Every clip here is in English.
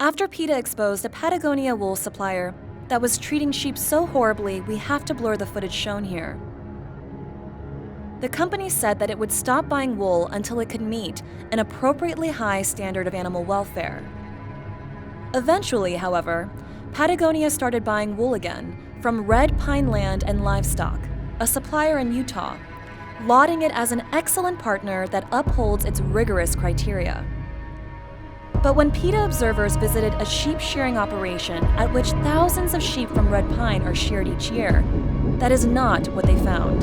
After PETA exposed a Patagonia wool supplier that was treating sheep so horribly, we have to blur the footage shown here. The company said that it would stop buying wool until it could meet an appropriately high standard of animal welfare. Eventually, however, Patagonia started buying wool again from Red Pine Land and Livestock, a supplier in Utah, lauding it as an excellent partner that upholds its rigorous criteria. But when PETA observers visited a sheep shearing operation at which thousands of sheep from Red Pine are sheared each year, that is not what they found.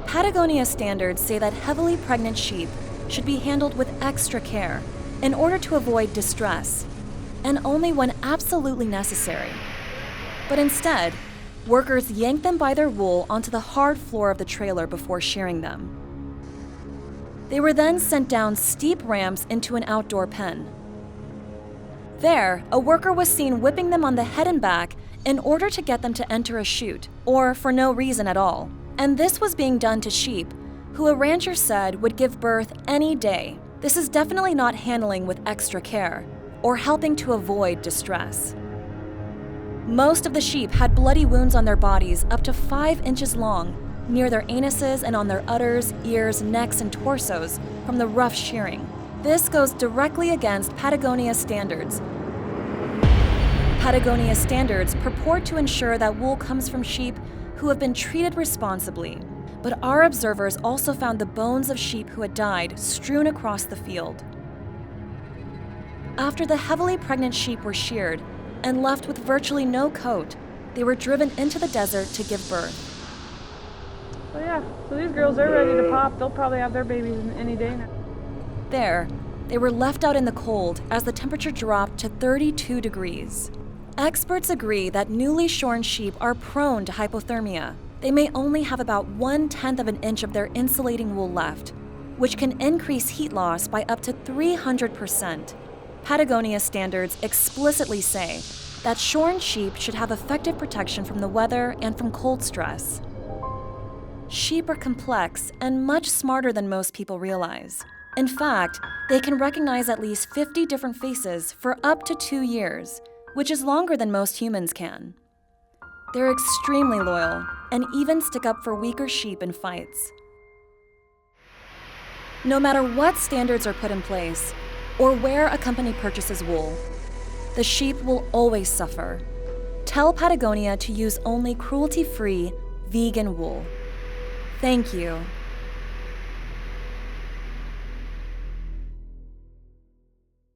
Patagonia standards say that heavily pregnant sheep should be handled with extra care in order to avoid distress, and only when absolutely necessary. But instead, workers yank them by their wool onto the hard floor of the trailer before shearing them. They were then sent down steep ramps into an outdoor pen. There, a worker was seen whipping them on the head and back in order to get them to enter a chute, or for no reason at all. And this was being done to sheep who a rancher said would give birth any day. This is definitely not handling with extra care or helping to avoid distress. Most of the sheep had bloody wounds on their bodies up to 5 inches long, near their anuses and on their udders, ears, necks, and torsos from the rough shearing. This goes directly against Patagonia standards. Patagonia standards purport to ensure that wool comes from sheep who have been treated responsibly, but our observers also found the bones of sheep who had died strewn across the field. After the heavily pregnant sheep were sheared and left with virtually no coat, they were driven into the desert to give birth. So yeah, so these girls, they're ready to pop. They'll probably have their babies any day now. There, they were left out in the cold as the temperature dropped to 32 degrees. Experts agree that newly shorn sheep are prone to hypothermia. They may only have about 1/10 of an inch of their insulating wool left, which can increase heat loss by up to 300%. Patagonia standards explicitly say that shorn sheep should have effective protection from the weather and from cold stress. Sheep are complex and much smarter than most people realize. In fact, they can recognize at least 50 different faces for up to 2 years, which is longer than most humans can. They're extremely loyal and even stick up for weaker sheep in fights. No matter what standards are put in place or where a company purchases wool, the sheep will always suffer. Tell Patagonia to use only cruelty-free, vegan wool. Thank you.